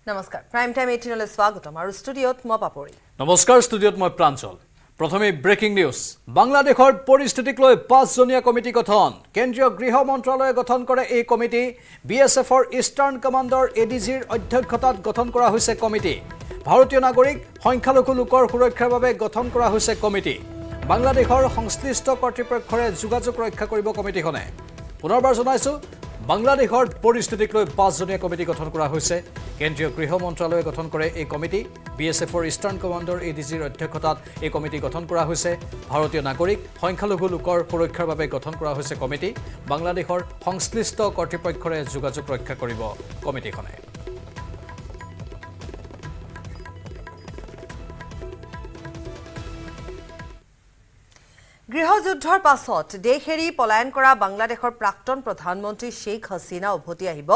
নমস্কাৰ prime time 18 লৈ স্বাগতম আৰু ষ্টুডিঅত মই পাপৰি নমস্কাৰ ষ্টুডিঅত মই প্ৰাঞ্চল প্ৰথমে ব্ৰেকিং নিউজ বাংলাদেশৰ পৰিস্থিতিক লৈ 5 জনীয়া কমিটি গঠন কেন্দ্ৰীয় গৃহ মন্ত্ৰালয়ে গঠন কৰে এই কমিটি বিএছএফৰ ইষ্টাৰ্ণ কমাণ্ডাৰ এডিজিৰ অধ্যক্ষতাত গঠন কৰা হৈছে কমিটি ভাৰতীয় নাগৰিক সংখ্যালঘু লোকৰ সুৰক্ষাৰ বাবে গঠন কৰা হৈছে কমিটি বাংলাদেশৰ সংশ্লিষ্ট কৰ্তৃপক্ষৰে যোগাযোগ ৰক্ষা কৰিব কমিটিখনে পুনৰবাৰ জনাইছো বাংলাদেশৰ পৰিস্থিতিক লৈ 5 জনীয়া কমিটি গঠন কৰা হৈছে কেন্দ্ৰীয় গৃহ মন্ত্ৰালয়ে গঠন কৰে এই কমিটি বিএছএফৰ ইষ্টাৰ্ণ কমাণ্ডাৰ এডিজিৰ অধ্যক্ষতাত এই কমিটি গঠন কৰা হৈছে ভাৰতীয় নাগৰিক সংখ্যালঘু লোকৰ সুৰক্ষাৰ বাবে গঠন কৰা হৈছে কমিটি বাংলাদেশৰ সংশ্লিষ্ট কৰ্তৃপক্ষৰে যোগাযোগ ৰক্ষা কৰিব কমিটিখনে গৃহযুদ্ধৰ পাছত দেশ এৰি পলায়ন কৰা বাংলাদেশৰ প্ৰাক্তন প্ৰধানমন্ত্ৰী শেখ হাছিনা উভতি আহিব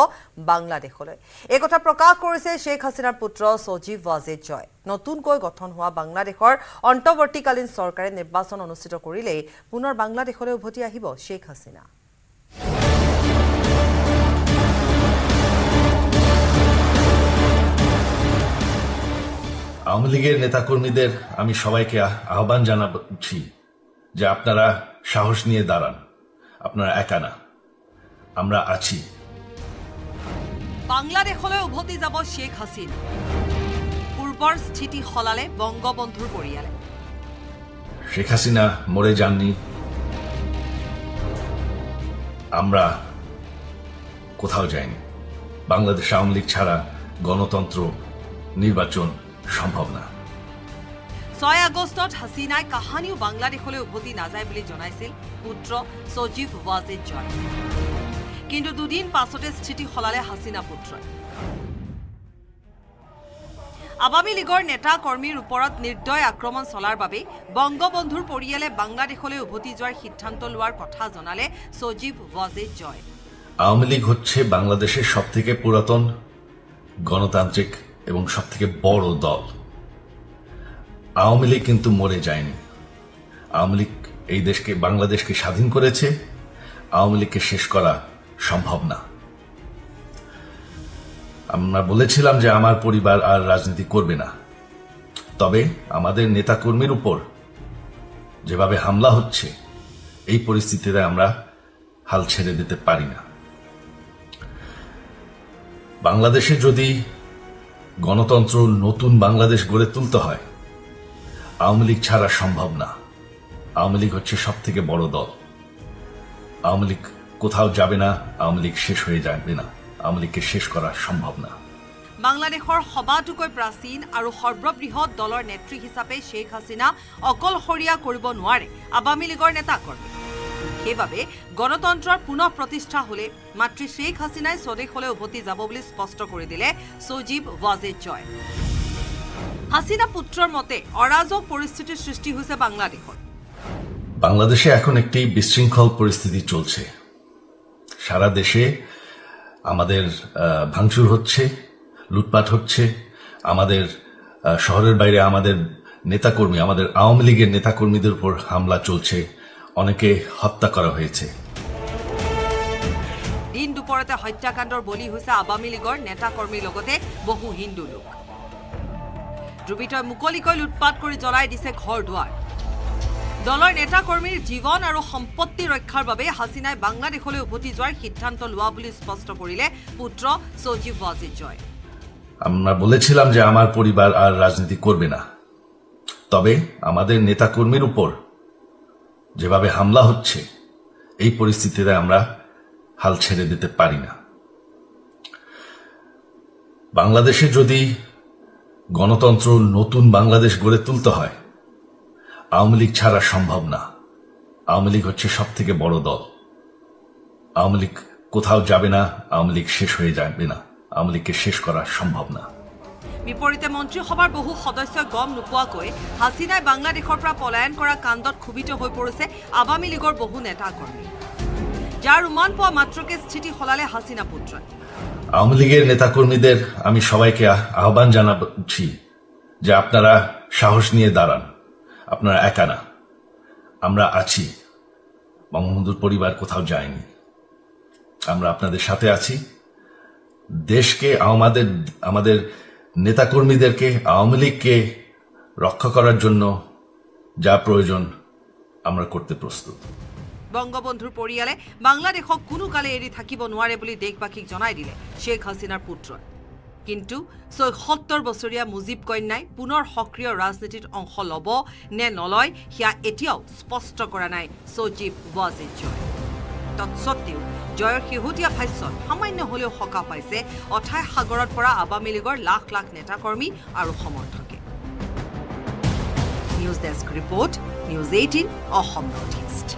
বাংলাদেশলৈ এই কথা প্ৰকাশ কৰিছে শেখ হাছিনাৰ পুত্ৰ সজীৱ ৱাজেদ জয় নতুনকৈ গঠন হোৱা বাংলাদেশৰ অন্তৰ্বৰ্তীকালীন চৰকাৰে নিৰ্বাচন অনুষ্ঠিত কৰিলে পুনৰ বাংলাদেশলৈ উভতি আহিব শেখ হাছিনা আওয়ামী লীগের নেতাকর্মীদের আমি সবাইকে আহ্বান জানাচ্ছি যে আপনারা সাহস নিয়ে দাঁড়ান আপনারা একা না আমরা আছি বাংলাদেশলৈ উভতি যাব শেখ হাছিনা পূৰ্বৰ স্থিতি হলালে বঙ্গবন্ধুৰ পৰিয়ালে শেখ হাসিনা মরে যাননি আমরা কোথাও যাইনি বাংলাদেশ আওয়ামী লীগ ছাড়া গণতন্ত্র নির্বাচন সম্ভব না 6 আগষ্টত হাছিনাই কাহানিও বাংলাদেশলৈ উভতি নাযায় বুলি জনাইছিল পুত্ৰ সজীৱ ৱাজেদ জয় কিন্তু দুদিন পাছতে স্থিতি হলালে হাছিনা পুত্ৰই আৱামী লীগৰ নেতা কৰ্মীৰ ওপৰত নিৰ্দয় আক্ৰমণ চলাৰ বাবে বঙ্গবন্ধুৰ পৰিয়ালে বাংলাদেশলৈ উভতি যোৱাৰ সিদ্ধান্ত লোৱাৰ কথা জনালে সজীৱ ৱাজেদ জয় আওয়ামী লীগ হচ্ছে বাংলাদেশের সবথেকে পুরাতন গণতান্ত্রিক এবং সবথেকে বড় দল আওয়ামী লীগ কিন্তু মরে যায়নি আওয়ামী লীগ এই দেশকে বাংলাদেশকে স্বাধীন করেছে আওয়ামী লীগকে শেষ করা সম্ভব না আমরা বলেছিলাম যে আমার পরিবার আর রাজনীতি করবে না তবে আমাদের নেতাকর্মীর উপর যেভাবে হামলা হচ্ছে এই পরিস্থিতিতে আমরা হাল ছেড়ে দিতে পারি না বাংলাদেশে যদি গণতন্ত্র নতুন বাংলাদেশ গড়ে তুলতে হয় আওয়ামী লীগ ছাড়া সম্ভব না আওয়ামী লীগ হচ্ছে সবথেকে বড় দল আওয়ামী লীগ কোথাও যাবে না আওয়ামী লীগ শেষ হয়ে যাবে না আওয়ামী লীগকে শেষ করা সম্ভব না বাংলাদেশৰ সবাতোকৈ প্ৰাচীন আৰু সৰ্ববৃহৎ দলৰ নেত্ৰী হিচাপে শেখ হাছিনা অকলশৰীয়া কৰিব নোৱাৰে আৱামী লীগৰ নেতাকৰ্মী সেইবাবে গণতন্ত্ৰৰ পুনৰ প্ৰতিষ্ঠা হলে মাতৃ শেখ হাছিনাই স্বদেশলৈ উভতি যাব বুলি স্পষ্ট কৰি দিলে সজীৱ ৱাজেদ জয় হাসিনা পুত্ৰৰ মতে অৰাজক পৰিস্থিতিৰ সৃষ্টি হৈছে বাংলাদেশত বাংলাদেশে এখন একটি বিশৃঙ্খল পরিস্থিতি চলছে সারা দেশে আমাদের ভাঙচুর হচ্ছে লুটপাট হচ্ছে আমাদের শহরের বাইরে আমাদের নেতাকর্মী আমাদের আওয়ামী লীগের নেতাকর্মীদের উপর হামলা চলছে অনেকে হত্যা করা হয়েছে দিন দুপৰতে হত্যাকাণ্ডৰ বলি হৈছে আৱামী লীগৰ নেতাকৰ্মীৰ লগতে বহু হিন্দু লোক দুৰ্বৃত্তই মুকলিকৈ লুটপাট কৰি জ্বলাই দিছে ঘৰ দুৱাৰ দলৰ নেতাকৰ্মীৰ জীৱন আৰু সম্পত্তি ৰক্ষাৰ বাবে হাছিনাই বাংলাদেশলৈ উভতি যোৱাৰ সিদ্ধান্ত লোৱা বুলি স্পষ্ট কৰিলে পুত্ৰ সজীৱ ৱাজেদ জয় আমরা বলেছিলাম যে আমার পরিবার আর রাজনীতি করবে না তবে আমাদের নেতাকর্মীর উপর যেভাবে হামলা হচ্ছে এই পরিস্থিতিতে আমরা হাল ছেড়ে দিতে পারি না বাংলাদেশে যদি গণতন্ত্র নতুন বাংলাদেশ গড়ে তুলতে হয় আওয়ামী লীগ ছাড়া সম্ভব না আওয়ামী লীগ হচ্ছে সবথেকে বড় দল আওয়ামী লীগ কোথাও যাবে না আওয়ামী লীগ শেষ হয়ে যাবে না আওয়ামী লীগকে শেষ করা সম্ভব না বিপৰীতে মন্ত্ৰীসভাৰ বহু সদস্যই গম নোপোৱাকৈ হাছিনাই বাংলাদেশৰ পৰা পলায়ন কৰা কাণ্ডত ক্ষোভিত হৈ পৰিছে আৱামী লীগৰ বহু নেতাকৰ্মী যাৰ উমান পোৱা মাত্ৰকে স্থিতি হলালে হাছিনা পুত্ৰই আওয়ামী লীগের নেতাকর্মীদের আমি সবাইকে আহ্বান জানাচ্ছি যে আপনারা সাহস নিয়ে দাঁড়ান আপনারা একা না আমরা আছি বঙ্গবন্ধুর পরিবার কোথাও যায়নি আমরা আপনাদের সাথে আছি দেশকে আমাদের নেতাকর্মীদেরকে আওয়ামী লীগকে রক্ষা করার জন্য যা প্রয়োজন আমরা করতে প্রস্তুত। বঙ্গবন্ধুৰ পৰিয়ালে বাংলাদেশক কোনো কালে এৰি থাকিব নোৱাৰে বুলি দেশবাসীক জনাই দিলে শেখ হাছিনাৰ পুত্ৰই। কিন্তু ৭৬ বছৰীয়া মুজিব কন্যাই পুনৰ সক্ৰিয় ৰাজনীতিত অংশ ল'ব নে নলয় সেয়া এতিয়াও স্পষ্ট কৰা নাই সজীৱ ৱাজিদ জয়। তৎসত্ত্বেও জয়ৰ শেহতীয়া ভাষ্যত সামান্য হ'লেও সকাহ পাইছে অথাই সাগৰত পৰা আৱামী লীগৰ লাখ লাখ নেতাকৰ্মী আৰু সমৰ্থকে। News desk report, news 18 Assam north east.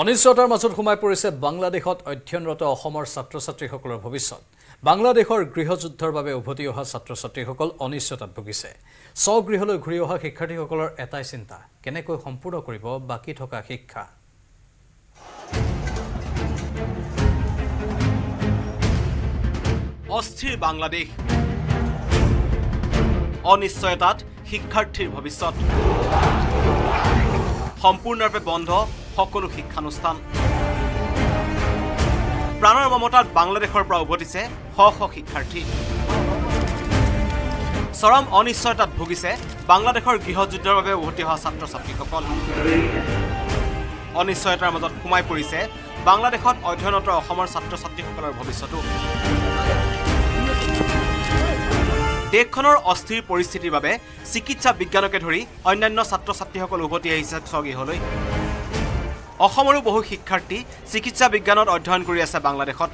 অনিশ্চয়তাৰ মাজত সোমাই পৰিছে বাংলাদেশত অধ্যয়নৰত অসমৰ ছাত্ৰ ছাত্ৰীসকলৰ ভৱিষ্যত। বাংলাদেশৰ গৃহযুদ্ধৰ বাবে উভতি অহা ছাত্ৰ ছাত্ৰীসকল অনিশ্চয়তাত ভুগিছে। স্বগৃহলৈ ঘূৰি অহা শিক্ষাৰ্থীসকলৰ এটাই চিন্তা, কেনেকৈ সম্পূৰ্ণ কৰিব বাকী থকা শিক্ষা। অস্থিৰ বাংলাদেশ, অনিশ্চয়তাত শিক্ষাৰ্থীৰ ভৱিষ্যত, সম্পূৰ্ণৰূপে বন্ধ সকলো শিক্ষানুষ্ঠান। প্ৰাণৰ মমতাত বাংলাদেশৰ পৰা উভতিছে শ শ শিক্ষাৰ্থী। চৰম অনিশ্চয়তাত ভুগিছে বাংলাদেশৰ গৃহযুদ্ধৰ বাবে উভতি অহা ছাত্ৰ ছাত্ৰীসকল। অনিশ্চয়তাৰ মাজত সোমাই পৰিছে বাংলাদেশত অধ্যয়নৰত অসমৰ ছাত্ৰ ছাত্ৰীসকলৰ ভৱিষ্যতো। দেশখনৰ অস্থিৰ পৰিস্থিতিৰ বাবে চিকিৎসা বিজ্ঞানকে ধৰি অন্যান্য ছাত্ৰ ছাত্ৰীসকল উভতি আহিছে স্বগৃহলৈ। অসমৰো বহু শিক্ষাৰ্থী চিকিৎসা বিজ্ঞানত অধ্যয়ন কৰি আছে বাংলাদেশত।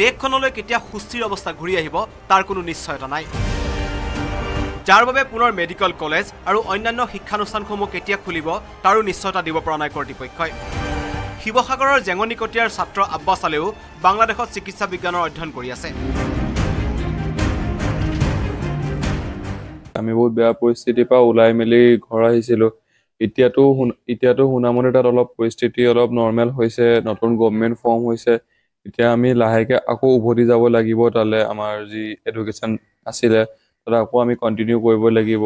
দেশখনলৈ কেতিয়া সুস্থিৰ অৱস্থা ঘূৰি আহিব তাৰ কোনো নিশ্চয়তা নাই, যাৰ বাবে পুনৰ মেডিকেল কলেজ আৰু অন্যান্য শিক্ষানুষ্ঠানসমূহ কেতিয়া খুলিব তাৰো নিশ্চয়তা দিব পৰা নাই কৰ্তৃপক্ষই। শিৱসাগৰৰ জেঙনিকটীয়াৰ ছাত্ৰ আব্বাছ আলেও বাংলাদেশত চিকিৎসা বিজ্ঞানৰ অধ্যয়ন কৰি আছে। আমি বহুত বেয়া পৰিস্থিতিৰ পৰা ওলাই মেলি ঘৰ আহিছিলোঁ। এতিয়াতো শুনামতে তাত অলপ পৰিস্থিতি অলপ নৰ্মেল হৈছে, নতুন গভৰ্ণমেণ্ট ফৰ্ম হৈছে। এতিয়া আমি লাহেকৈ আকৌ উভতি যাব লাগিব তালৈ। আমাৰ যি এডুকেশ্যন আছিলে তাত আকৌ আমি কণ্টিনিউ কৰিব লাগিব।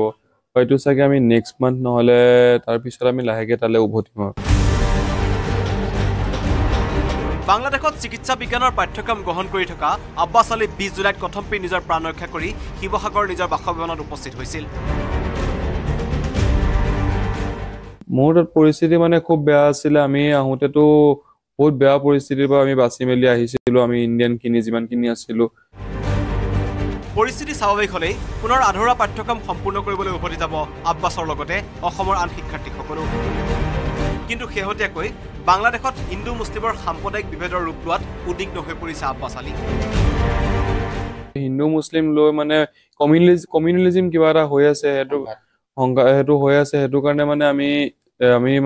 হয়তো চাগে আমি নেক্সট মান্থ নহ'লে তাৰপিছত আমি লাহেকৈ তালৈ উভতিম আৰু। বাংলাদেশত চিকিৎসা বিজ্ঞানৰ পাঠ্যক্ৰম গ্ৰহণ কৰি থকা আব্বাছ আলী 20 জুলাইত কথমপি নিজৰ প্ৰাণ ৰক্ষা কৰি শিৱসাগৰ নিজৰ বাসভৱনত উপস্থিত হৈছিল। মোৰ তাত পৰিস্থিতি মানে খুব বেয়া আছিলে। আমি আহোঁতেতো বহুত বেয়া পৰিস্থিতিৰ পৰা আমি বাচি মেলি আহিছিলোঁ। আমি ইণ্ডিয়ানখিনি যিমানখিনি আছিলোঁ। পৰিস্থিতি স্বাভাৱিক হ'লেই পুনৰ আধৰুৱা পাঠ্যক্ৰম সম্পূৰ্ণ কৰিবলৈ উভতি যাব আব্বাছৰ লগতে অসমৰ আন শিক্ষাৰ্থীসকলো। কিন্তু শেহতীয়াকৈ বাংলাদেশত হিন্দু মুছলিমৰ সাম্প্ৰদায়িক বিভেদৰ ৰূপ লোৱাত উদ্বিগ্ন হৈ পৰিছে আব্বাছ আলী। হিন্দু মুছলিম লৈ মানে কমিউনিলিজিম কিবা এটা হৈ আছে, সেইটো হৈ আছে। সেইটো কাৰণে মানে আমি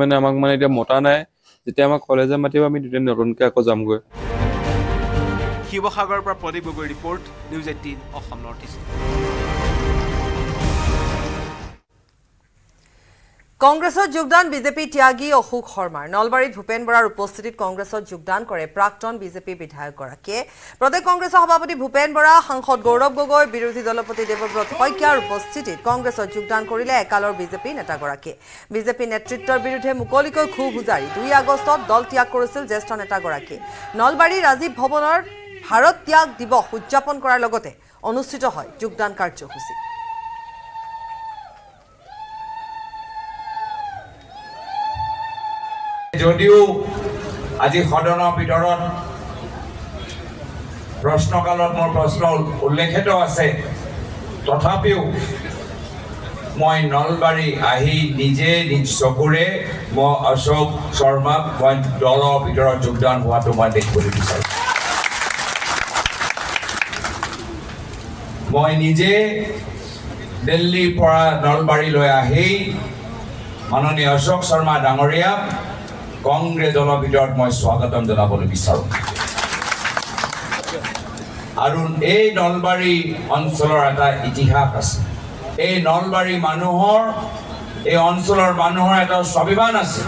মানে আমাক মানে এতিয়া মতা নাই। যেতিয়া আমাক কলেজে মাতিব আমি তেতিয়া নতুনকৈ আকৌ যামগৈ। শিৱসাগৰৰ পৰা Pradip Gogoi report, news 18 Assam north east. কংগ্ৰেছত যোগদান বিজেপি ত্যাগী অশোক শৰ্মাৰ। নলবাৰীত ভূপেন বৰাৰ উপস্থিতিত কংগ্ৰেছত যোগদান কৰে প্ৰাক্তন বিজেপি বিধায়কগৰাকীয়ে। প্ৰদেশ কংগ্ৰেছৰ সভাপতি ভূপেন বৰা, সাংসদ গৌৰৱ গগৈ, বিৰোধী দলপতি দেৱব্ৰত শইকীয়াৰ উপস্থিতিত কংগ্ৰেছত যোগদান কৰিলে একালৰ বিজেপি নেতাগৰাকীয়ে। বিজেপি নেতৃত্বৰ বিৰুদ্ধে মুকলিকৈ ক্ষোভ উজাৰি 2 আগষ্টত দল ত্যাগ কৰিছিল জ্যেষ্ঠ নেতাগৰাকীয়ে। নলবাৰী ৰাজীৱ ভৱনৰ ভাৰত ত্যাগ দিৱস উদযাপন কৰাৰ লগতে অনুষ্ঠিত হয় যোগদান কাৰ্যসূচী। যদিও আজি সদনৰ ভিতৰত প্ৰশ্নকালত মোৰ প্ৰশ্ন উল্লেখিত আছে, তথাপিও মই নলবাৰী আহি নিজে নিজ চকুৰে মই অশোক শৰ্মাক মই দলৰ ভিতৰত যোগদান হোৱাটো মই দেখিবলৈ বিচাৰোঁ। মই নিজে দিল্লীৰ পৰা নলবাৰীলৈ আহি মাননীয় অশোক শৰ্মা ডাঙৰীয়াক কংগ্ৰেছ দলৰ ভিতৰত মই স্বাগতম জনাবলৈ বিচাৰোঁ। আৰু এই নলবাৰী অঞ্চলৰ এটা ইতিহাস আছে। এই নলবাৰী মানুহৰ, এই অঞ্চলৰ মানুহৰ এটা স্বাভিমান আছে।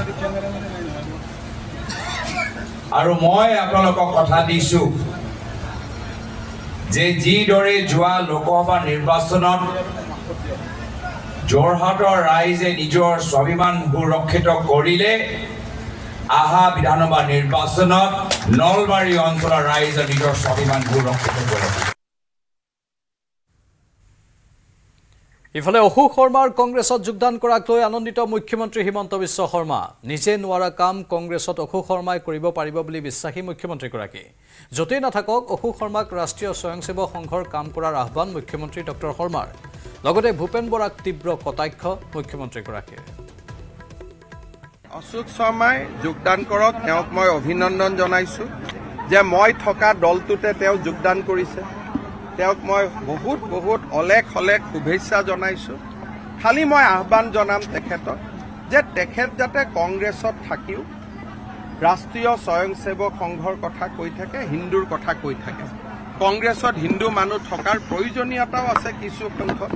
আৰু মই আপোনালোকক কথা দিছোঁ যে যিদৰে যোৱা লোকসভা নিৰ্বাচনত যোৰহাটৰ ৰাইজে নিজৰ স্বাভিমান সুৰক্ষিত কৰিলে আহা বিধানসভা নিৰ্বাচনত নলবাৰী অঞ্চলৰ ৰাইজে নিজৰ স্বাভিমান সুৰক্ষিত কৰে। ইফালে অশোক শৰ্মাৰ কংগ্ৰেছত যোগদান কৰাক লৈ আনন্দিত মুখ্যমন্ত্ৰী হিমন্ত বিশ্ব শৰ্মা। নিজে নোৱাৰা কাম কংগ্ৰেছত অশোক শৰ্মাই কৰিব পাৰিব বুলি বিশ্বাসী মুখ্যমন্ত্ৰীগৰাকী। য'তেই নাথাকক অশোক শৰ্মাক ৰাষ্ট্ৰীয় স্বয়ংসেৱক সংঘৰ কাম কৰাৰ আহ্বান মুখ্যমন্ত্ৰী ডক্টৰ শৰ্মাৰ। লগতে ভূপেন বৰাক তীব্ৰ কটাক্ষ মুখ্যমন্ত্ৰীগৰাকীৰ। অশোক শৰ্মাই যোগদান কৰক, তেওঁক মই অভিনন্দন জনাইছো যে মই থকা দলটোতে তেওঁ যোগদান কৰিছে। তেওঁক মই বহুত বহুত অলেখ শুভেচ্ছা জনাইছো। খালি মই আহ্বান জনাম তেখেতক যে তেখেত যাতে কংগ্ৰেছত থাকিও ৰাষ্ট্ৰীয় স্বয়ংসেৱক সংঘৰ কথা কৈ থাকে, হিন্দুৰ কথা কৈ থাকে। কংগ্ৰেছত হিন্দু মানুহ থকাৰ প্ৰয়োজনীয়তাও আছে কিছু সংখ্যক।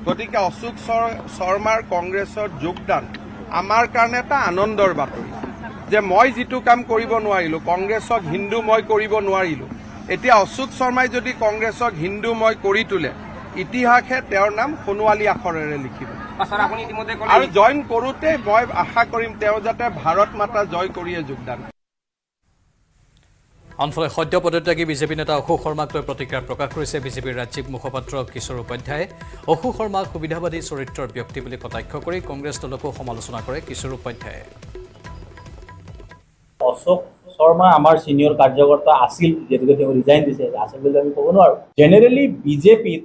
গতিকে অশোক শৰ্মাৰ কংগ্ৰেছত যোগদান আমাৰ কাৰণে এটা আনন্দৰ বাতৰি যে মই যিটো কাম কৰিব নোৱাৰিলোঁ, কংগ্ৰেছক হিন্দুময় কৰিব নোৱাৰিলোঁ, এতিয়া অশোক শৰ্মাই যদি কংগ্ৰেছক হিন্দুময় কৰি তোলে, ইতিহাসে তেওঁৰ নাম সোণোৱালী আখৰেৰে লিখিব। আৰু জইন কৰোঁতে মই আশা কৰিম তেওঁ যাতে ভাৰত মাতা জয় কৰিয়ে যোগদান। আনফালে সদ্য পদত্যাগী বিজেপি নেতা অশোক শৰ্মাক লৈ প্ৰতিক্ৰিয়া প্ৰকাশ কৰিছে বিজেপিৰ ৰাজ্যিক মুখপাত্ৰ কিশোৰ উপাধ্যায়ে। অশোক শৰ্মাক সুবিধাবাদী চৰিত্ৰৰ ব্যক্তি বুলি কটাক্ষ কৰি কংগ্ৰেছ দলকো সমালোচনা কৰে কিশোৰ উপাধ্যায়ে। অশোক শৰ্মা আমাৰ সিনিয়ৰ কাৰ্যকৰ্তা আছিল, যেহেতু তেওঁ ৰিজাইন দিছে, আছিল বুলি আমি ক'ব নোৱাৰোঁ। জেনেৰেলি বিজেপিত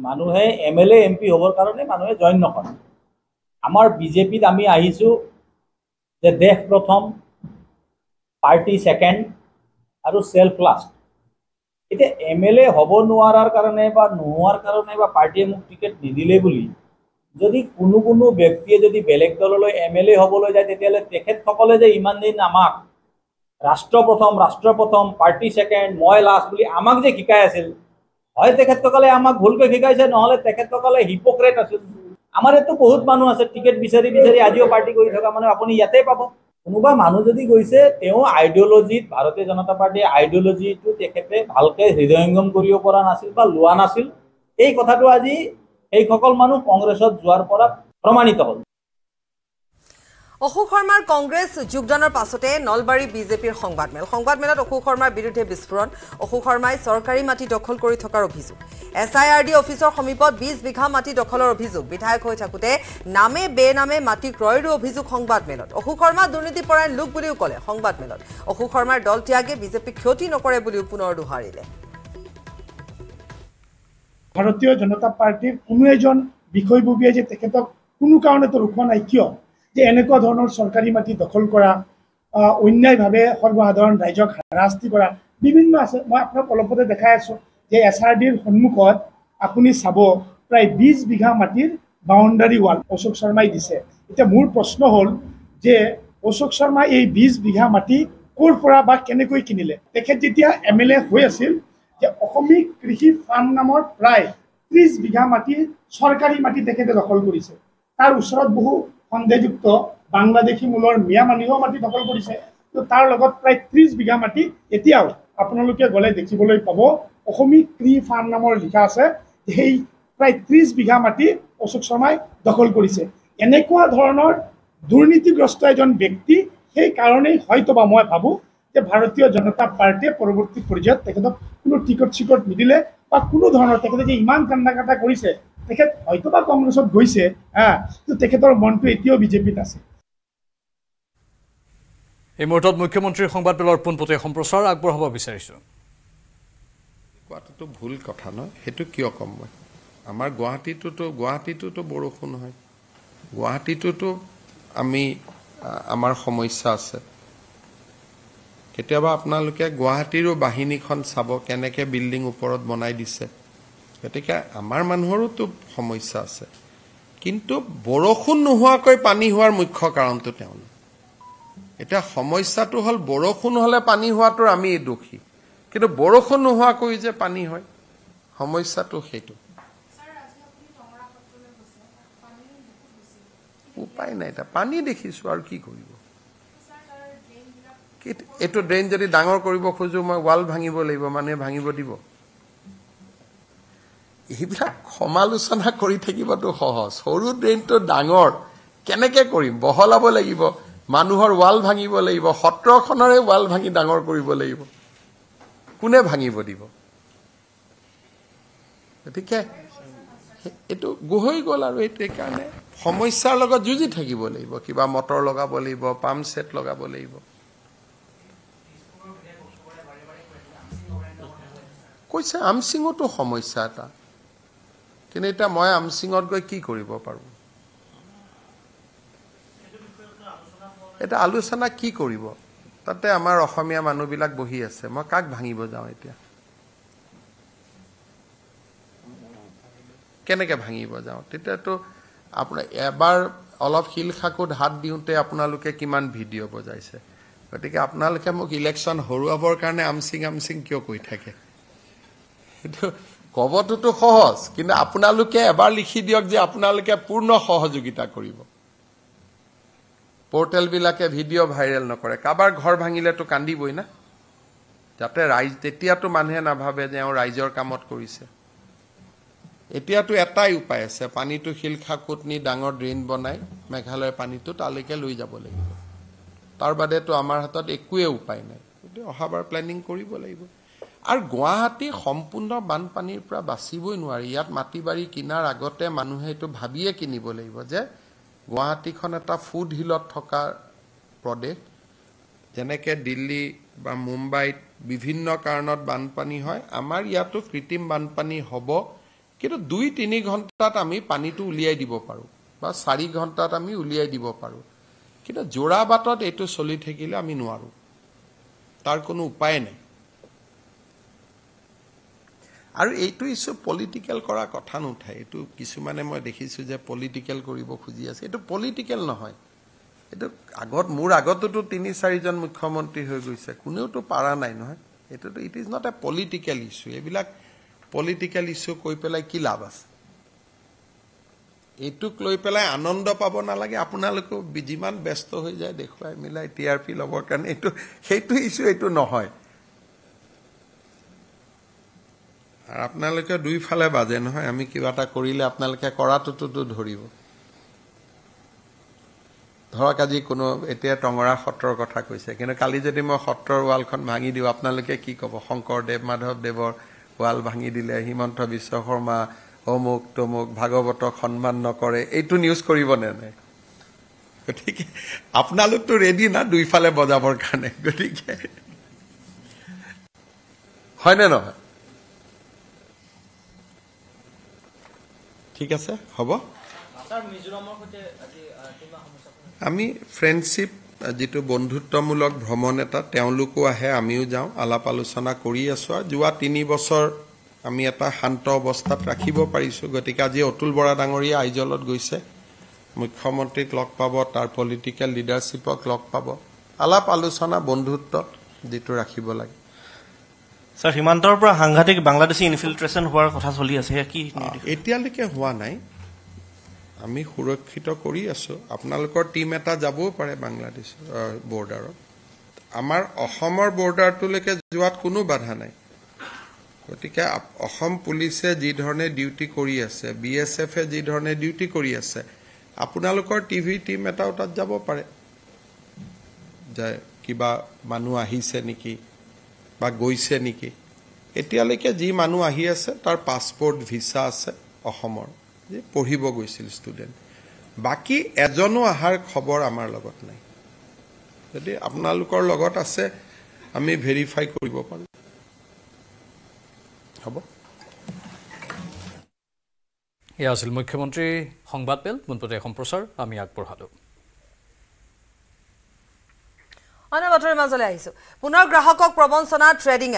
মানুহে MLA MP হ'বৰ কাৰণে মানুহে জইন নকৰে। আমাৰ বিজেপিত আমি আহিছোঁ যে দেশ প্ৰথম, পাৰ্টি ছেকেণ্ড আৰু সেলফ লাষ্ট। এতিয়া MLA হ'ব নোৱাৰাৰ কাৰণে বা নোহোৱাৰ কাৰণে বা পাৰ্টিয়ে মোক টিকেট নিদিলে বুলি যদি কোনো ব্যক্তিয়ে যদি বেলেগ দললৈ MLA হ'বলৈ যায়, তেতিয়াহ'লে তেখেতসকলে যে ইমান দিন আমাক ৰাষ্ট্ৰ প্ৰথম, পাৰ্টি ছেকেণ্ড, মই লাষ্ট বুলি আমাক যে শিকাই আছিল, হয় তেখেতসকলে আমাক ভুলকৈ শিকাইছে, নহ'লে তেখেতসকলে হিপক্ৰেট আছিল। আমাৰ ইয়াতো বহুত মানুহ আছে টিকেট বিচাৰি আজিও পাৰ্টি কৰি থকা মানুহ, আপুনি ইয়াতে পাব। কোনোবা মানুহ যদি গৈছে, তেওঁ আইডিঅ'লজিত, ভাৰতীয় জনতা পাৰ্টীৰ আইডিঅ'লজিটো তেখেতে ভালকৈ হৃদয়ংগম কৰিব পৰা নাছিল বা লোৱা নাছিল। এই কথাটো আজি এইসকল মানুহ কংগ্ৰেছত যোৱাৰ পৰা প্ৰমাণিত হ'ল। অশোক শৰ্মাৰ কংগ্ৰেছ যোগদানৰ পাছতে নলবাৰী বিজেপিৰ সংবাদমেলত অশোক শৰ্মাৰ বিৰুদ্ধে বিস্ফোৰণ। অশোক শৰ্মাই চৰকাৰী মাটি দখল কৰি থকাৰ অভিযোগ। SIRD অফিচৰ সমীপত 20 বিঘা মাটি দখলৰ অভিযোগ। বিধায়ক হৈ থাকোঁতে নামে বেনামে মাটি ক্ৰয়ৰো অভিযোগ সংবাদমেলত। অশোক শৰ্মা দুৰ্নীতিপৰায়ণ লোক বুলিও ক'লে সংবাদমেলত। অশোক শৰ্মাৰ দল ত্যাগে বিজেপিক ক্ষতি নকৰে বুলিও পুনৰ দোহাৰিলে। ভাৰতীয় জনতা পাৰ্টীৰ কোনো এজন বিষয়ববীয়ে যে তেখেতক কোনো কাৰণতে ৰখোৱা নাই কিয়, যে এনেকুৱা ধৰণৰ চৰকাৰী মাটি দখল কৰা, অন্যায়ভাৱে সৰ্বসাধাৰণ ৰাইজক হাৰাশাস্তি কৰা বিভিন্ন আছে। মই আপোনাক অলপতে দেখাই আছোঁ যে SRDৰ সন্মুখত আপুনি চাব প্ৰায় 20 বিঘা মাটিৰ বাউণ্ডাৰী ৱাল অশোক শৰ্মাই দিছে। এতিয়া মোৰ প্ৰশ্ন হ'ল যে অশোক শৰ্মাই এই 20 বিঘা মাটি ক'ৰ পৰা বা কেনেকৈ কিনিলে? তেখেত যেতিয়া MLA হৈ আছিল, যে অসমীক কৃষি ফাৰ্ম নামৰ প্ৰায় 30 বিঘা মাটি চৰকাৰী মাটি তেখেতে দখল কৰিছে। তাৰ ওচৰত বহু সন্দেহযুক্ত বাংলাদেশী মূলৰ মিয়া মানুহেও মাটি দখল কৰিছে। তো তাৰ লগত প্ৰায় 30 বিঘা মাটি এতিয়াও আপোনালোকে গ'লে দেখিবলৈ পাব অসমীক কৃষি ফাৰ্ম নামৰ লিখা আছে। সেই প্ৰায় 30 বিঘা মাটি অশোক শৰ্মাই দখল কৰিছে। এনেকুৱা ধৰণৰ দুৰ্নীতিগ্ৰস্ত এজন ব্যক্তি, সেই কাৰণেই হয়তোবা মই ভাবোঁ যে ভাৰতীয় জনতা পাৰ্টীয়ে পৰৱৰ্তী পৰ্যায়ত তেখেতক কোনো টিকট নিদিলে বা কোনো ধৰণৰ তেখেতে যে ইমান কান্দা কাটা কৰিছে, তেখেত হয়তোবা কংগ্ৰেছত গৈছে, কিন্তু তেখেতৰ মনটো এতিয়াও বিজেপিত আছে। এই মুহূৰ্তত মুখ্যমন্ত্ৰীৰ সংবাদমেলৰ পোনপটীয়া সম্প্ৰচাৰ আগবঢ়াব বিচাৰিছোঁ। কোৱাটোতো ভুল কথা নহয়, সেইটো কিয় ক'ম মই? আমাৰ গুৱাহাটীটোতো বৰষুণ হয়, গুৱাহাটীটোতো আমাৰ সমস্যা আছে। কেতিয়াবা আপোনালোকে গুৱাহাটীৰো বাহিনীখন চাব, কেনেকৈ বিল্ডিং ওপৰত বনাই দিছে। গতিকে আমাৰ মানুহৰোতো সমস্যা আছে, কিন্তু বৰষুণ নোহোৱাকৈ পানী হোৱাৰ মুখ্য কাৰণটো তেওঁ। এতিয়া সমস্যাটো হ'ল বৰষুণ হ'লে পানী হোৱাটোৰ আমি দোষী, কিন্তু বৰষুণ নোহোৱাকৈ যে পানী হয়, সমস্যাটো সেইটো। উপায় নাই, এতিয়া পানী দেখিছোঁ আৰু কি কৰিব। এইটো ড্ৰেইন যদি ডাঙৰ কৰিব খোজো, মই ৱাল ভাঙিব লাগিব, মানুহে ভাঙিব দিব? এইবিলাক সমালোচনা কৰি থাকিবতো সহজ সৰু ড্ৰেইনটো ডাঙৰ কেনেকৈ কৰিম বহলাব লাগিব মানুহৰ ৱাল ভাঙিব লাগিব সত্ৰখনৰে ৱাল ভাঙি ডাঙৰ কৰিব লাগিব কোনে ভাঙিব দিব গতিকে এইটো গহৈ গ'ল আৰু এইটো কাৰণে সমস্যাৰ লগত যুঁজি থাকিব লাগিব কিবা মটৰ লগাব লাগিব পাম্প সেট লগাব লাগিব কৈছে আমচিঙতো সমস্যা এটা কিন্তু এটা মই আমচিঙত গৈ কি কৰিব পাৰোঁ এটা আলোচনা কি কৰিব তাতে আমাৰ অসমীয়া মানুহবিলাক বহি আছে মই কাক ভাঙিব যাওঁ এতিয়া কেনেকৈ ভাঙিব যাওঁ তেতিয়াতো আপোনাৰ এবাৰ অলপ শিল খাকুত হাত দিওঁতে আপোনালোকে কিমান ভিডিঅ' বজাইছে গতিকে আপোনালোকে মোক ইলেকশ্যন হৰুৱাবৰ কাৰণে আমচিং কিয় কৈ থাকে সেইটো ক'বটোতো সহজ কিন্তু আপোনালোকে এবাৰ লিখি দিয়ক যে আপোনালোকে পূৰ্ণ সহযোগিতা কৰিব পৰ্টেলবিলাকে ভিডিঅ' ভাইৰেল নকৰে কাৰোবাৰ ঘৰ ভাঙিলেতো কান্দিবই না যাতে ৰাইজ তেতিয়াতো মানুহে নাভাবে যে এওঁ ৰাইজৰ কামত কৰিছে এতিয়াতো এটাই উপায় আছে পানীটো শিল খাকুত নি ডাঙৰ ড্ৰেইন বনাই মেঘালয়ৰ পানীটো তালৈকে লৈ যাব লাগিব তাৰ বাদেতো আমাৰ হাতত একোৱে উপায় নাই গতিকে অহাবাৰ প্লেনিং কৰিব লাগিব আৰু গুৱাহাটী সম্পূৰ্ণ বানপানীৰ পৰা বাচিবই নোৱাৰি ইয়াত মাটি বাৰী কিনাৰ আগতে মানুহে এইটো ভাবিয়ে কিনিব লাগিব যে গুৱাহাটীখন এটা ফুড হিলত থকা প্ৰদেশ যেনেকৈ দিল্লী বা মুম্বাইত বিভিন্ন কাৰণত বানপানী হয় আমাৰ ইয়াতো কৃত্ৰিম বানপানী হ'ব কিন্তু 2-3 ঘণ্টাত আমি পানীটো উলিয়াই দিব পাৰোঁ বা 4 ঘণ্টাত আমি উলিয়াই দিব পাৰোঁ কিন্তু জোৰাবাটত এইটো চলি থাকিলে আমি নোৱাৰোঁ তাৰ কোনো উপায় নাই আৰু এইটো ইছ্যু পলিটিকেল কৰা কথা নুঠায় এইটো কিছুমানে মই দেখিছোঁ যে পলিটিকেল কৰিব খুজি আছে এইটো পলিটিকেল নহয় এইটো মোৰ আগততো 3-4জন মুখ্যমন্ত্ৰী হৈ গৈছে কোনেওতো পাৰা নাই নহয় এইটোতো it is not a political issue এইবিলাক পলিটিকেল ইছ্যু কৈ পেলাই কি লাভ আছে এইটোক লৈ পেলাই আনন্দ পাব নালাগে আপোনালোকেও যিমান ব্যস্ত হৈ যায় দেখুৱাই মিলাই TRP ল'বৰ কাৰণে সেইটো ইছ্যু এইটো নহয় আৰু আপোনালোকে দুইফালে বাজে নহয় আমি কিবা এটা কৰিলে আপোনালোকে কৰাটোতো ধৰিব ধৰক আজি কোনো এতিয়া টঙৰা সত্ৰৰ কথা কৈছে কিন্তু কালি যদি মই সত্ৰৰ ৱালখন ভাঙি দিওঁ আপোনালোকে কি ক'ব শংকৰদেৱ মাধৱদেৱৰ ৱাল ভাঙি দিলে হিমন্ত বিশ্ব শৰ্মা অমুক তমুক ভাগৱতক সন্মান নকৰে এইটো নিউজ কৰিব নে নাই গতিকে আপোনালোকতো ৰেডি না দুইফালে বজাবৰ কাৰণে গতিকে হয়নে নহয় ঠিক আছে হ'ব আমি ফ্ৰেণ্ডশ্বিপ যিটো বন্ধুত্বমূলক ভ্ৰমণ এটা তেওঁলোকো আহে আমিও যাওঁ আলাপ আলোচনা কৰি আছোঁ আৰু যোৱা 3 বছৰ আমি এটা শান্ত অৱস্থাত ৰাখিব পাৰিছোঁ গতিকে আজি অতুল বৰা ডাঙৰীয়া আইজলত গৈছে মুখ্যমন্ত্ৰীক লগ পাব তাৰ পলিটিকেল লিডাৰশ্বিপক লগ পাব আলাপ আলোচনা বন্ধুত্ব যিটো ৰাখিব লাগে স্যাৰ সীমান্তৰ পৰা সাংঘাতিক বাংলাদেশী ইনফিল্ট্ৰেশ্যন হোৱাৰ কথা চলি আছে কি এতিয়ালৈকে হোৱা নাই আমি সুৰক্ষিত কৰি আছোঁ আপোনালোকৰ টিম এটা যাবও পাৰে বাংলাদেশ বৰ্ডাৰত আমাৰ অসমৰ বৰ্ডাৰটোলৈকে যোৱাত কোনো বাধা নাই গতিকে অসম পুলিচে যি ধৰণে ডিউটি কৰি আছে BSFে যি ধৰণে ডিউটি কৰি আছে আপোনালোকৰ টিভি টিম এটাও তাত যাব পাৰে যে কিবা মানুহ আহিছে নেকি বা গৈছে নেকি এতিয়ালৈকে যি মানুহ আহি আছে তাৰ পাছপোৰ্ট ভিসা আছে অসমৰ যে পঢ়িব গৈছিল ষ্টুডেণ্ট বাকি এজনো আহাৰ খবৰ আমাৰ লগত নাই যদি আপোনালোকৰ লগত আছে আমি ভেৰিফাই কৰিব পাৰোঁ হ'ব এয়া আছিল মুখ্যমন্ত্ৰী সংবাদমেল পোনপটীয়া সম্প্ৰচাৰ আমি আগবঢ়ালোঁ অন্য বাতৰিৰ মাজলৈ আহিছো পুনৰ গ্ৰাহকক প্ৰবঞ্চনা ট্ৰেডিং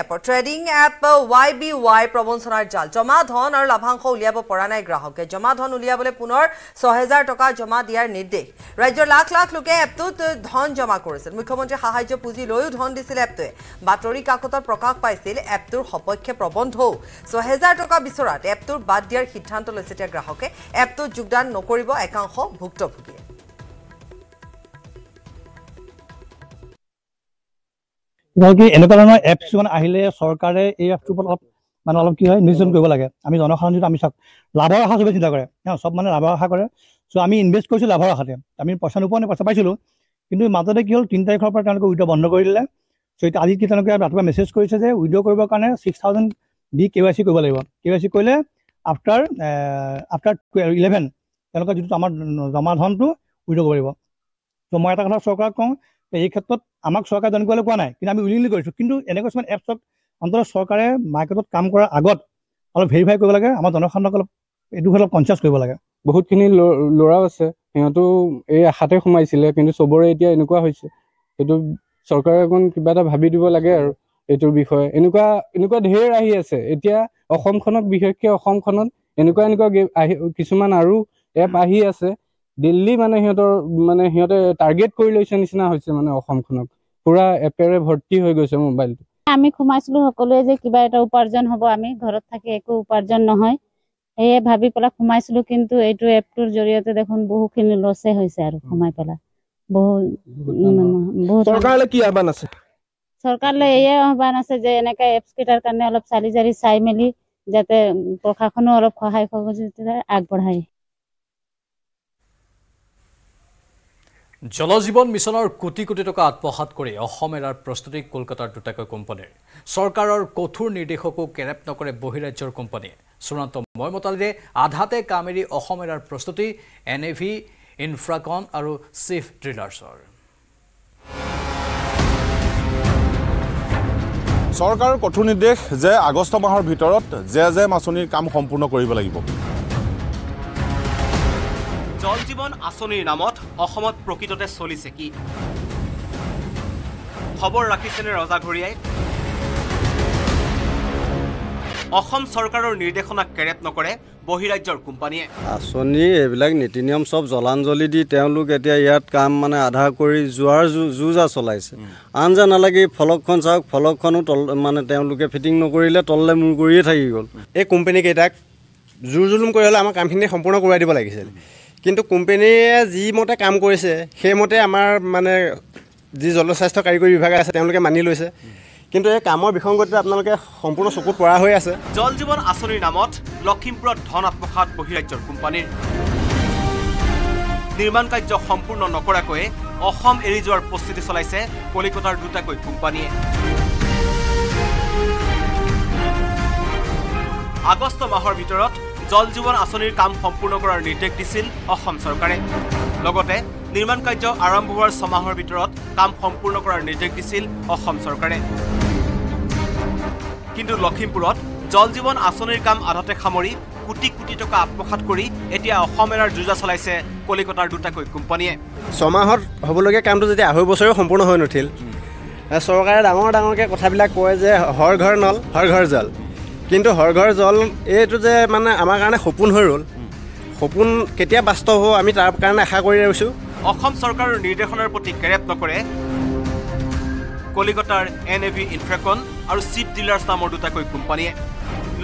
এপ YBY প্ৰবঞ্চনাৰ জাল জমা ধন আৰু লাভাংশ উলিয়াব পৰা নাই গ্ৰাহকে জমা ধন উলিয়াবলৈ পুনৰ 6000 টকা জমা দিয়াৰ নিৰ্দেশ ৰাজ্যৰ লাখ লাখ লোকে এপটোত ধন জমা কৰিছিল মুখ্যমন্ত্ৰী সাহায্য পুঁজি লৈও ধন দিছিল এপটোৱে বাতৰি কাকতত প্ৰকাশ পাইছিল এপটোৰ সপক্ষে প্ৰবন্ধও 6000 টকা বিচৰাত এপটোৰ বাদ দিয়াৰ সিদ্ধান্ত লৈছে গ্ৰাহকে এপটোত যোগদান নকৰিব একাংশ ভুক্তভোগীয়ে এনেকুৱা ধৰণৰ এপ কিছুমান আহিলে চৰকাৰে এই এপটোৰ ওপৰত মানে অলপ কি হয় ইনভেষ্টমেণ্ট কৰিব লাগে আমি জনসাধাৰণ যিটো আমি চাওক লাভৰ আশা চবেই চিন্তা কৰে চব মানে লাভৰ আশা কৰে চ' আমি ইনভেষ্ট কৰিছোঁ লাভৰ আশাতে আমি পইচা নোপোৱা নে পইচা পাইছিলোঁ কিন্তু মাজতে কি হ'ল 3 তাৰিখৰ পৰা তেওঁলোকে উইড্ৰ বন্ধ কৰি দিলে চ' এতিয়া আজি কি তেওঁলোকে ৰাতিপুৱা মেছেজ কৰিছে যে উইড্ৰ কৰিবৰ কাৰণে 6,000 দি KYC কৰিব লাগিব KYC কৰিলে আফটাৰ 11 তেওঁলোকে যিটো আমাৰ জমা ধনটো উইড্ৰ কৰিব লাগিব ত' মই এটা কথা চৰকাৰক কওঁ এই ক্ষেত্ৰত আমাক চৰকাৰে জইন কৰিবলৈ কোৱা নাই কিন্তু আমি উইলিংলি কৰিছোঁ কিন্তু এনেকুৱা কিছুমান এপছক অন্ততঃ চৰকাৰে মাৰ্কেটত কাম কৰাৰ আগত অলপ ভেৰিফাই কৰিব লাগে আমাৰ জনসাধাৰণক অলপ এইটো অলপ কনচিয়াছ কৰিব লাগে বহুতখিনি ল'ৰাও আছে সিহঁতো এই আশাতে সোমাইছিলে কিন্তু চবৰে এতিয়া এনেকুৱা হৈছে সেইটো চৰকাৰে অকণ কিবা এটা ভাবি দিব লাগে আৰু এইটোৰ বিষয়ে এনেকুৱা ঢেৰ আহি আছে এতিয়া অসমখনক বিশেষকৈ অসমখনত এনেকুৱা কিছুমান আৰু এপ আহি আছে দিল্লী মানে সিহঁতে টাৰ্গেট কৰি লৈছে নিচিনা হৈছে মানে অসমখনক পুৰা এপেৰে ভৰ্তি হৈ গৈছে মোবাইলটো আমি সোমাইছিলো সকলোৱে যে কিবা এটা উপাৰ্জন হ'ব আমি ঘৰত থাকি একো উপাৰ্জন নহয় সেয়ে ভাবি পেলাই সোমাইছিলো কিন্তু এইটো এপটোৰ জৰিয়তে দেখোন বহুখিনি লছে হৈছে আৰু সোমাই পেলাই বহুত চৰকাৰলৈ কি আহ্বান আছে চৰকাৰলৈ এয়ে আহ্বান আছে যে এনেকৈ এপছ কেইটাৰ কাৰণে অলপ চালি জাৰি চাই মেলি যাতে প্ৰশাসনো অলপ সহায় সহযোগিতা আগবঢ়ায় জল জীৱন মিছনৰ কোটি কোটি টকা আত্মসাত কৰি অসম এৰাৰ প্ৰস্তুতি কলকাতাৰ দুটাকৈ কোম্পানীৰ চৰকাৰৰ কঠোৰ নিৰ্দেশকো কেৰেপ নকৰে বহিৰাজ্যৰ কোম্পানীয়ে চূড়ান্ত ময়মতালিৰে আধাতে কাম এৰি অসম এৰাৰ প্ৰস্তুতি NAV ইনফ্ৰাকন আৰু চিফ ড্ৰিলাৰ্ছৰ চৰকাৰৰ কঠোৰ নিৰ্দেশ যে আগষ্ট মাহৰ ভিতৰত জে আঁচনিৰ কাম সম্পূৰ্ণ কৰিব লাগিব জল জীৱন আঁচনিৰ নামত অসমত প্ৰকৃততে চলিছে কি খবৰ ৰাখিছেনে ৰজাঘৰীয়াই অসম চৰকাৰৰ নিৰ্দেশনাক কেৰেপ নকৰে বহিৰাজ্যৰ কোম্পানীয়ে আঁচনি এইবিলাক নীতি নিয়ম চব জলাঞ্জলি দি তেওঁলোক এতিয়া ইয়াত কাম মানে আধা কৰি যোৱাৰ যুঁজা চলাইছে আঞ্জা নালাগি ফলকখন চাওক ফলকখনো মানে তেওঁলোকে ফিটিং নকৰিলে তললে মূৰ কৰিয়ে থাকি গ'ল এই কোম্পানীকেইটাক জোৰ জুলুম কৰি হ'লে আমাৰ কামখিনি সম্পূৰ্ণ কৰাই দিব লাগিছিল কিন্তু কোম্পানীয়ে যি মতে কাম কৰিছে সেইমতে আমাৰ মানে যি জলস্বাস্থ্য কাৰিকৰী বিভাগ আছে তেওঁলোকে মানি লৈছে কিন্তু এই কামৰ বিসংগতিটো আপোনালোকে সম্পূৰ্ণ চকুত পৰা হৈ আছে জল জীৱন আঁচনিৰ নামত লখিমপুৰত ধন আত্মসাত বহিৰাজ্যৰ কোম্পানীৰ নিৰ্মাণ কাৰ্য সম্পূৰ্ণ নকৰাকৈ অসম এৰি যোৱাৰ প্ৰস্তুতি চলাইছে কলিকতাৰ দুটাকৈ কোম্পানীয়ে আগষ্ট মাহৰ ভিতৰত জল জীৱন আঁচনিৰ কাম সম্পূৰ্ণ কৰাৰ নিৰ্দেশ দিছিল অসম চৰকাৰে লগতে নিৰ্মাণ কাৰ্য আৰম্ভ হোৱাৰ 6 মাহৰ ভিতৰত কাম সম্পূৰ্ণ কৰাৰ নিৰ্দেশ দিছিল অসম চৰকাৰে কিন্তু লখিমপুৰত জল জীৱন আঁচনিৰ কাম আধাতে সামৰি কোটি কোটি টকা আত্মসাত কৰি এতিয়া অসম এৰাৰ যুঁজা চলাইছে কলিকতাৰ দুটাকৈ কোম্পানীয়ে 6 মাহত হ'বলগীয়া কামটো যদি 2.5 বছৰেও সম্পূৰ্ণ হৈ নুঠিল চৰকাৰে ডাঙৰকৈ কথাবিলাক কয় যে হৰ ঘৰ নল হৰ ঘৰ জল কিন্তু হৰ ঘৰ জল এইটো যে মানে আমাৰ কাৰণে সপোন হৈ ৰ'ল সপোন কেতিয়া বাস্তৱ হ'ব আমি তাৰ কাৰণে আশা কৰি ৰৈছোঁ অসম চৰকাৰৰ নিৰ্দেশনাৰ প্ৰতি কেৰেপ নকৰে কলিকতাৰ NAV ইনফ্ৰাকন আৰু চিফ ডিলাৰ্ছ নামৰ দুটাকৈ কোম্পানীয়ে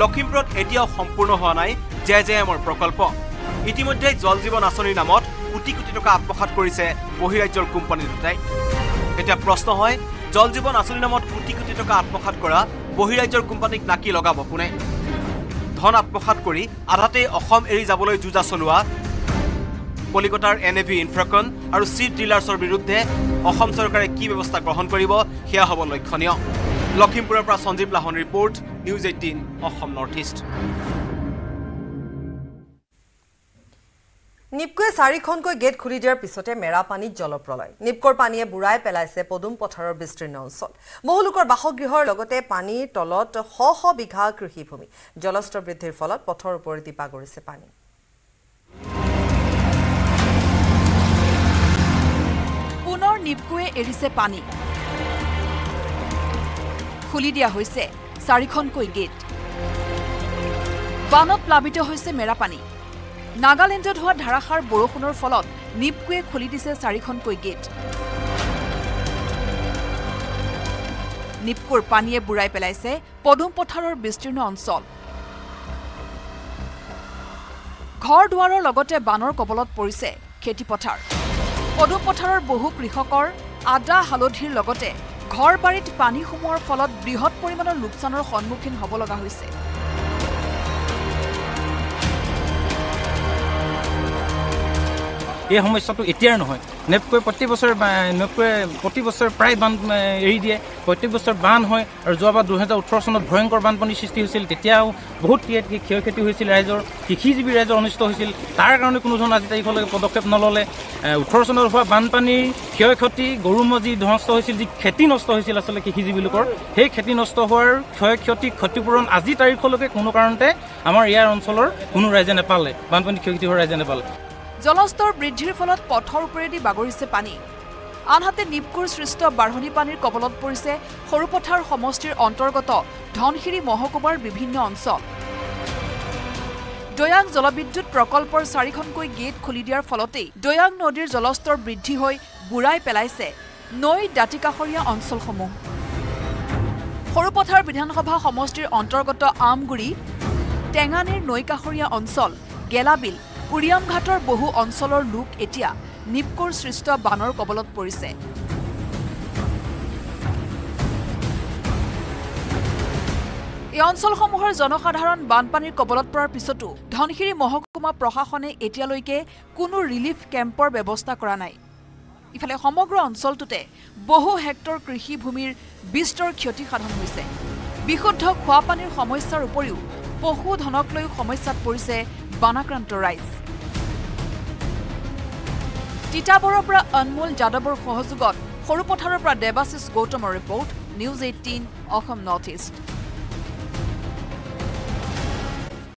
লখিমপুৰত এতিয়াও সম্পূৰ্ণ হোৱা নাই JJMৰ প্ৰকল্প ইতিমধ্যে জল জীৱন আঁচনিৰ নামত কোটি কোটি টকা আত্মসাত কৰিছে বহিৰাজ্যৰ কোম্পানী দুটাই এতিয়া প্ৰশ্ন হয় জল জীৱন আঁচনিৰ নামত কোটি কোটি টকা আত্মসাত কৰা বহিৰাজ্যৰ কোম্পানীক নাকি লগাব কোনে ধন আত্মসাত কৰি আধাতে অসম এৰি যাবলৈ যুঁজা চলোৱা কলিকতাৰ NAV ইনফ্ৰাকন আৰু চিফ ডিলাৰ্ছৰ বিৰুদ্ধে অসম চৰকাৰে কি ব্যৱস্থা গ্ৰহণ কৰিব সেয়া হ'ব লক্ষণীয় লখিমপুৰৰ পৰা Sanjeev Lahon report news 18 Assam north east নিপকোৱে 4খনকৈ গেট খুলি দিয়াৰ পিছতে মেৰাপানীত জলপ্ৰলয় নিপকৰ পানীয়ে বুঢ়াই পেলাইছে পদুম পথাৰৰ বিস্তীৰ্ণ অঞ্চল বহু লোকৰ বাসগৃহৰ লগতে পানীৰ তলত শ বিঘা কৃষিভূমি জলস্তৰ বৃদ্ধিৰ ফলত পথৰ ওপৰেদি পাগৰিছে পানী পুনৰ নিপকোৱে এৰিছে পানী খুলি দিয়া হৈছে 4খনকৈ গেট বানত প্লাবিত হৈছে মেৰাপানী নাগালেণ্ডত হোৱা ধাৰাসাৰ বৰষুণৰ ফলত নিপকোৱে খুলি দিছে 4খনকৈ গেট নিপকোৰ পানীয়ে বুঢ়াই পেলাইছে পদুম পথাৰৰ বিস্তীৰ্ণ অঞ্চল ঘৰ দুৱাৰৰ লগতে বানৰ কবলত পৰিছে খেতিপথাৰ পদুম পথাৰৰ বহু কৃষকৰ আদা হালধিৰ লগতে ঘৰ বাৰীত পানী সোমোৱাৰ ফলত বৃহৎ পৰিমাণৰ লোকচানৰ সন্মুখীন হ'ব লগা হৈছে। এই সমস্যাটো এতিয়াৰ নহয়, নেপকৈ প্ৰতি বছৰে প্ৰায় বান এৰি দিয়ে, প্ৰত্যেক বছৰ বান হয় আৰু যোৱাবাৰ 2018 চনত ভয়ংকৰ বানপানীৰ সৃষ্টি হৈছিল। তেতিয়াও বহুত ক্ষয় ক্ষতি হৈছিল ৰাইজৰ, কৃষিজীৱী ৰাইজৰ অনিষ্ট হৈছিল। তাৰ কাৰণে কোনো ধৰণৰ আজি তাৰিখলৈকে পদক্ষেপ নল'লে। 18 চনত হোৱা বানপানীৰ ক্ষয় ক্ষতি, গৰু মজি ধ্বংস হৈছিল, যি খেতি নষ্ট হৈছিল আচলতে কৃষিজীৱী লোকৰ, সেই খেতি নষ্ট হোৱাৰ ক্ষয় ক্ষতি ক্ষতিপূৰণ আজি তাৰিখলৈকে কোনো কাৰণতে আমাৰ ইয়াৰ অঞ্চলৰ কোনো ৰাইজে নাপালে, বানপানীৰ ক্ষয় ক্ষতি হোৱা ৰাইজে নাপালে। জলস্তৰ বৃদ্ধিৰ ফলত পথৰ ওপৰেদি বাগৰিছে পানী। আনহাতে নিপকুৰ সৃষ্ট বাঢ়নি পানীৰ কবলত পৰিছে সৰুপথাৰ সমষ্টিৰ অন্তৰ্গত ধনশিৰি মহকুমাৰ বিভিন্ন অঞ্চল। দৈয়াং জলবিদ্যুৎ প্ৰকল্পৰ 4খনকৈ গেট খুলি দিয়াৰ ফলতেই দৈয়াং নদীৰ জলস্তৰ বৃদ্ধি হৈ বুৰাই পেলাইছে নৈ দাঁতিকাষৰীয়া অঞ্চলসমূহ। সৰুপথাৰ বিধানসভা সমষ্টিৰ অন্তৰ্গত আমগুৰি, টেঙানীৰ নৈকাষৰীয়া অঞ্চল, গেলাবিল, কুৰিয়ামঘাটৰ বহু অঞ্চলৰ লোক এতিয়া নিপকুৰ সৃষ্ট বানৰ কবলত পৰিছে। এই অঞ্চলসমূহৰ জনসাধাৰণ বানপানীৰ কবলত পৰাৰ পিছতো ধনশিৰি মহকুমা প্ৰশাসনে এতিয়ালৈকে কোনো ৰিলিফ কেম্পৰ ব্যৱস্থা কৰা নাই। ইফালে সমগ্ৰ অঞ্চলটোতে বহু হেক্টৰ কৃষিভূমিৰ বিস্তৰ ক্ষতি সাধন হৈছে। বিশুদ্ধ খোৱা পানীৰ সমস্যাৰ উপৰিও পশুধনক লৈও সমস্যাত পৰিছে বানাক্ৰান্ত ৰাইজ। তিতাবৰৰ পৰা অনমোল যাদৱৰ সহযোগত সৰুপথাৰৰ পৰা দেৱাশিষ গৌতমৰ report, news 18 Assam north east.